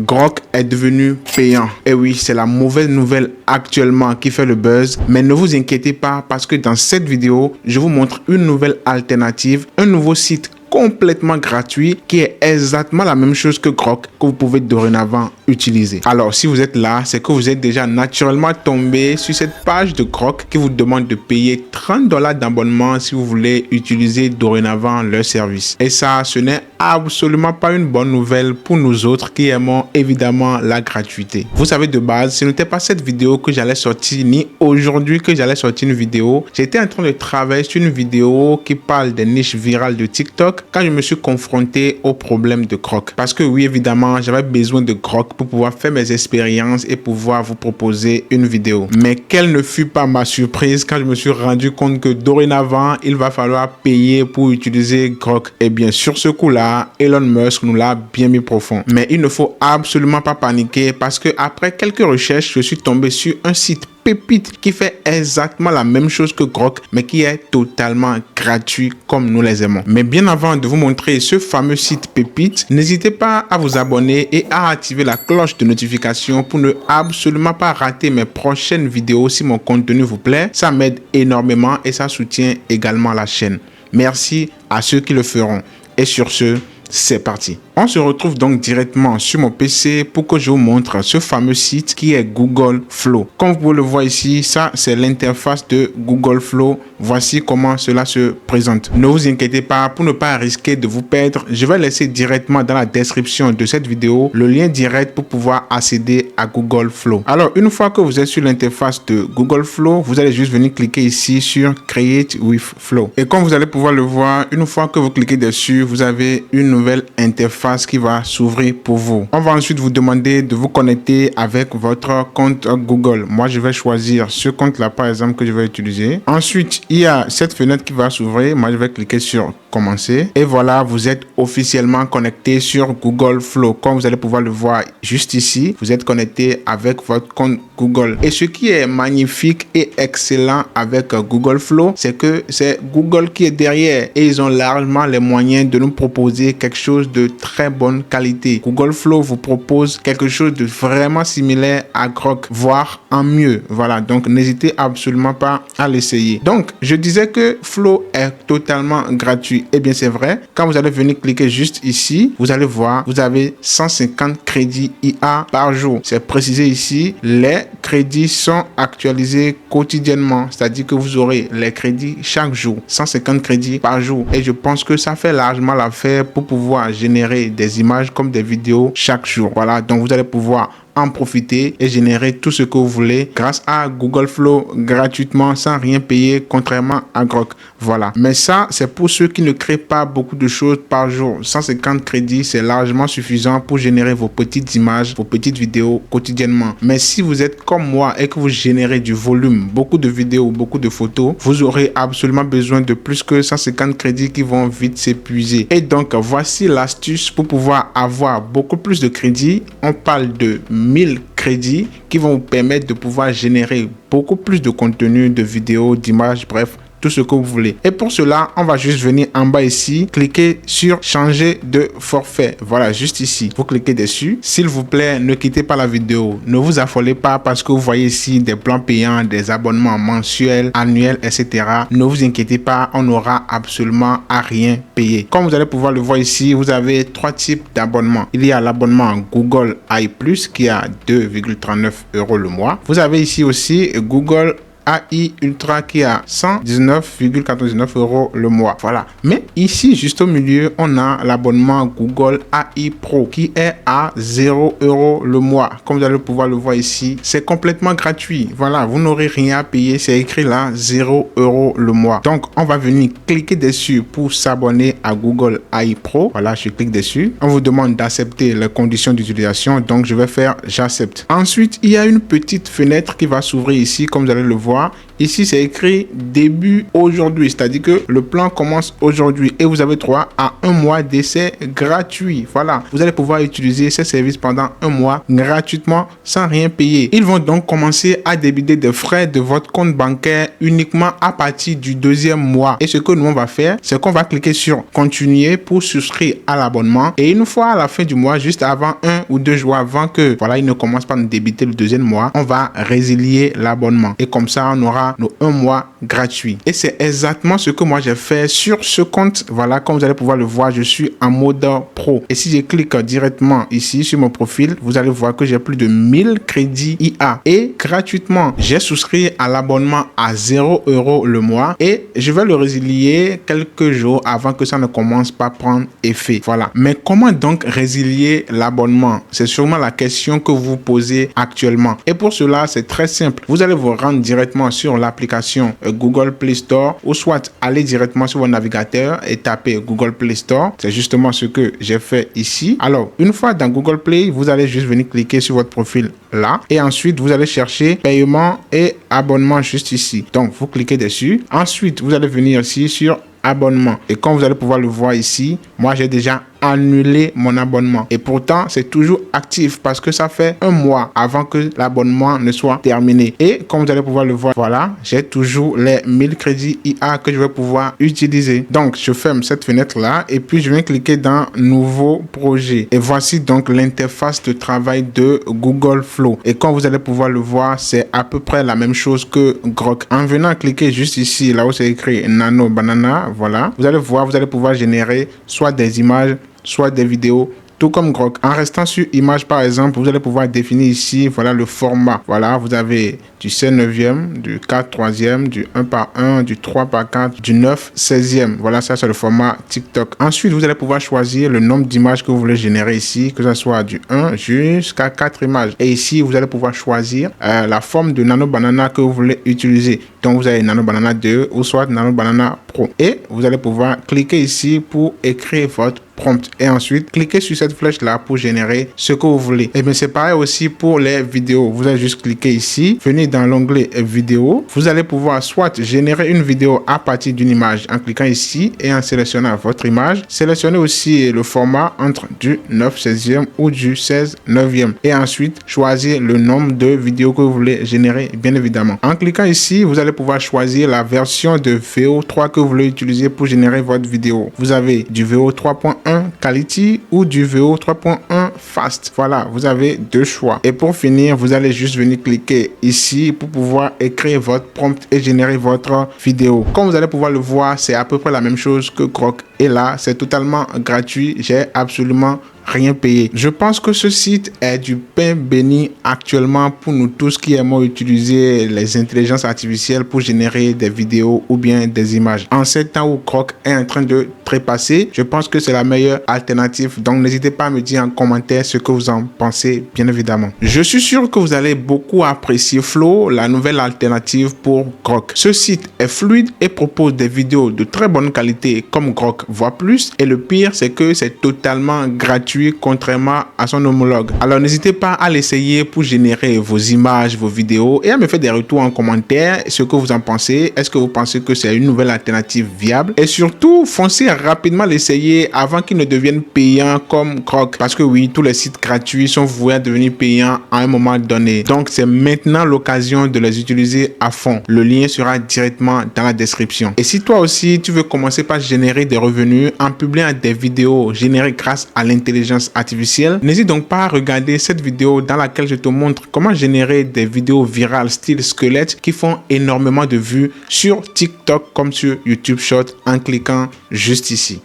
Grok est devenu payant. Et oui, c'est la mauvaise nouvelle actuellement qui fait le buzz. Mais ne vous inquiétez pas parce que dans cette vidéo, je vous montre une nouvelle alternative, un nouveau site complètement gratuit qui est exactement la même chose que Grok que vous pouvez dorénavant utiliser. Alors si vous êtes là, c'est que vous êtes déjà naturellement tombé sur cette page de Grok qui vous demande de payer 30 $ d'abonnement si vous voulez utiliser dorénavant leur service. Et ça, ce n'est absolument pas une bonne nouvelle pour nous autres qui aimons évidemment la gratuité. Vous savez, de base, ce n'était pas cette vidéo que j'allais sortir ni aujourd'hui que j'allais sortir une vidéo. J'étais en train de travailler sur une vidéo qui parle des niches virales de TikTok quand je me suis confronté au problème de Grok. Parce que oui, évidemment, j'avais besoin de Grok pour pouvoir faire mes expériences et pouvoir vous proposer une vidéo. Mais quelle ne fut pas ma surprise quand je me suis rendu compte que dorénavant, il va falloir payer pour utiliser Grok. Et bien, sur ce coup-là, Elon Musk nous l'a bien mis profond. Mais il ne faut absolument pas paniquer parce que après quelques recherches, je suis tombé sur un site pépite qui fait exactement la même chose que Grok mais qui est totalement gratuit comme nous les aimons. Mais bien avant de vous montrer ce fameux site pépite, n'hésitez pas à vous abonner et à activer la cloche de notification pour ne absolument pas rater mes prochaines vidéos si mon contenu vous plaît. Ça m'aide énormément et ça soutient également la chaîne. Merci à ceux qui le feront. Et sur ce, c'est parti. On se retrouve donc directement sur mon PC pour que je vous montre ce fameux site qui est Google Flow. Comme vous pouvez le voir ici, ça c'est l'interface de Google Flow. Voici comment cela se présente. Ne vous inquiétez pas, pour ne pas risquer de vous perdre, je vais laisser directement dans la description de cette vidéo le lien direct pour pouvoir accéder à Google Flow. Alors une fois que vous êtes sur l'interface de Google Flow, vous allez juste venir cliquer ici sur Create with Flow. Et comme vous allez pouvoir le voir, une fois que vous cliquez dessus, vous avez une nouvelle interface qui va s'ouvrir pour vous. On va ensuite vous demander de vous connecter avec votre compte Google. Moi, je vais choisir ce compte-là, par exemple, que je vais utiliser. Ensuite, il y a cette fenêtre qui va s'ouvrir. Moi, je vais cliquer sur Commencer. Et voilà, vous êtes officiellement connecté sur Google Flow. Comme vous allez pouvoir le voir juste ici, vous êtes connecté avec votre compte Google. Et ce qui est magnifique et excellent avec Google Flow, c'est que c'est Google qui est derrière et ils ont largement les moyens de nous proposer quelque chose de très bonne qualité. Google Flow vous propose quelque chose de vraiment similaire à Grok, voire en mieux. Voilà, donc n'hésitez absolument pas à l'essayer. Donc, je disais que Flow est totalement gratuit. Eh bien, c'est vrai. Quand vous allez venir cliquer juste ici, vous allez voir, vous avez 150 crédits IA par jour. C'est précisé ici, les crédits sont actualisés quotidiennement. C'est-à-dire que vous aurez les crédits chaque jour. 150 crédits par jour. Et je pense que ça fait largement l'affaire pour pouvoir générer des images comme des vidéos chaque jour. Voilà, donc vous allez pouvoir en profiter et générer tout ce que vous voulez grâce à Google Flow gratuitement sans rien payer, contrairement à Grok. Voilà, mais ça c'est pour ceux qui ne créent pas beaucoup de choses par jour. 150 crédits, c'est largement suffisant pour générer vos petites images, vos petites vidéos quotidiennement. Mais si vous êtes comme moi et que vous générez du volume, beaucoup de vidéos, beaucoup de photos, vous aurez absolument besoin de plus que 150 crédits qui vont vite s'épuiser. Et donc voici l'astuce pour pouvoir avoir beaucoup plus de crédits. On parle de 1000 crédits qui vont vous permettre de pouvoir générer beaucoup plus de contenu, de vidéos, d'images, bref, tout ce que vous voulez. Et pour cela, on va juste venir en bas ici, cliquer sur changer de forfait. Voilà, juste ici. Vous cliquez dessus. S'il vous plaît, ne quittez pas la vidéo. Ne vous affolez pas parce que vous voyez ici des plans payants, des abonnements mensuels, annuels, etc. Ne vous inquiétez pas, on n'aura absolument à rien payer. Comme vous allez pouvoir le voir ici, vous avez trois types d'abonnements. Il y a l'abonnement Google AI+, qui est à 2,39 € le mois. Vous avez ici aussi Google AI Ultra qui a 119,99 € le mois. Voilà. Mais ici, juste au milieu, on a l'abonnement Google AI Pro qui est à 0 € le mois. Comme vous allez pouvoir le voir ici, c'est complètement gratuit. Voilà, vous n'aurez rien à payer. C'est écrit là, 0 € le mois. Donc, on va venir cliquer dessus pour s'abonner à Google AI Pro. Voilà, je clique dessus. On vous demande d'accepter les conditions d'utilisation. Donc, je vais faire j'accepte. Ensuite, il y a une petite fenêtre qui va s'ouvrir ici, comme vous allez le voir voir, ici c'est écrit début aujourd'hui, c'est-à-dire que le plan commence aujourd'hui et vous avez droit à un mois d'essai gratuit. Voilà, vous allez pouvoir utiliser ces services pendant un mois gratuitement sans rien payer. Ils vont donc commencer à débiter des frais de votre compte bancaire uniquement à partir du deuxième mois. Et ce que nous on va faire, c'est qu'on va cliquer sur continuer pour souscrire à l'abonnement. Et une fois à la fin du mois, juste avant 1 ou 2 jours avant que voilà, il ne commence pas à nous débiter le deuxième mois, on va résilier l'abonnement. Et comme ça, on aura nos 1 mois gratuit. Et c'est exactement ce que moi j'ai fait sur ce compte. Voilà, comme vous allez pouvoir le voir, je suis en mode pro. Et si je clique directement ici sur mon profil, vous allez voir que j'ai plus de 1000 crédits IA. Et gratuitement, j'ai souscrit à l'abonnement à 0 € le mois. Et je vais le résilier quelques jours avant que ça ne commence pas à prendre effet. Voilà. Mais comment donc résilier l'abonnement? C'est sûrement la question que vous posez actuellement. Et pour cela, c'est très simple. Vous allez vous rendre directement sur l'application Google Play Store ou soit aller directement sur votre navigateur et taper Google Play Store. C'est justement ce que j'ai fait ici. Alors, une fois dans Google Play, vous allez juste venir cliquer sur votre profil là et ensuite vous allez chercher paiement et abonnement juste ici. Donc, vous cliquez dessus. Ensuite, vous allez venir ici sur abonnement et comme vous allez pouvoir le voir ici, moi j'ai déjà annulé mon abonnement et pourtant c'est toujours actif parce que ça fait un mois avant que l'abonnement ne soit terminé. Et comme vous allez pouvoir le voir, voilà, j'ai toujours les 1000 crédits IA que je vais pouvoir utiliser. Donc je ferme cette fenêtre là et puis je viens cliquer dans nouveau projet et voici donc l'interface de travail de Google Flow. Et comme vous allez pouvoir le voir, c'est à peu près la même chose que Grok. En venant cliquer juste ici là où c'est écrit Nano Banana, voilà, vous allez voir, vous allez pouvoir générer soit des images, soit des vidéos, tout comme Grok. En restant sur image par exemple, vous allez pouvoir définir ici, voilà le format. Voilà, vous avez du 16/9, du 4/3, du 1/1, du 3/4, du 9/16. Voilà, ça c'est le format TikTok. Ensuite, vous allez pouvoir choisir le nombre d'images que vous voulez générer ici, que ce soit du 1 jusqu'à 4 images. Et ici, vous allez pouvoir choisir la forme de Nano Banana que vous voulez utiliser. Donc, vous avez Nano Banana 2 ou soit Nano Banana Pro. Et vous allez pouvoir cliquer ici pour écrire votre prompt et ensuite cliquez sur cette flèche là pour générer ce que vous voulez. Et bien c'est pareil aussi pour les vidéos. Vous allez juste cliquer ici, venir dans l'onglet vidéo. Vous allez pouvoir soit générer une vidéo à partir d'une image en cliquant ici et en sélectionnant votre image. Sélectionnez aussi le format entre du 9/16 ou du 16/9 et ensuite choisir le nombre de vidéos que vous voulez générer, bien évidemment. En cliquant ici, vous allez pouvoir choisir la version de VO3 que vous voulez utiliser pour générer votre vidéo. Vous avez du VO 3.1 Quality ou du VO 3.1 Fast. Voilà, vous avez deux choix. Et pour finir, vous allez juste venir cliquer ici pour pouvoir écrire votre prompt et générer votre vidéo. Comme vous allez pouvoir le voir, c'est à peu près la même chose que Grok. Et là, c'est totalement gratuit. J'ai absolument rien payé. Je pense que ce site est du pain béni actuellement pour nous tous qui aimons utiliser les intelligences artificielles pour générer des vidéos ou bien des images. En ces temps où Grok est en train de trépasser, je pense que c'est la meilleure alternative. Donc n'hésitez pas à me dire en commentaire ce que vous en pensez, bien évidemment. Je suis sûr que vous allez beaucoup apprécier Flow, la nouvelle alternative pour Grok. Ce site est fluide et propose des vidéos de très bonne qualité comme Grok voire plus. Et le pire, c'est que c'est totalement gratuit contrairement à son homologue. Alors n'hésitez pas à l'essayer pour générer vos images, vos vidéos et à me faire des retours en commentaire ce que vous en pensez. Est-ce que vous pensez que c'est une nouvelle alternative viable? Et surtout, foncez rapidement l'essayer avant qu'il ne devienne payant comme Grok. Parce que oui, tous les sites gratuits sont voués à devenir payants à un moment donné. Donc c'est maintenant l'occasion de les utiliser à fond. Le lien sera directement dans la description. Et si toi aussi tu veux commencer par générer des revenus en publiant des vidéos générées grâce à l'intelligence artificielle, n'hésite donc pas à regarder cette vidéo dans laquelle je te montre comment générer des vidéos virales style squelette qui font énormément de vues sur TikTok comme sur YouTube Short en cliquant juste ici.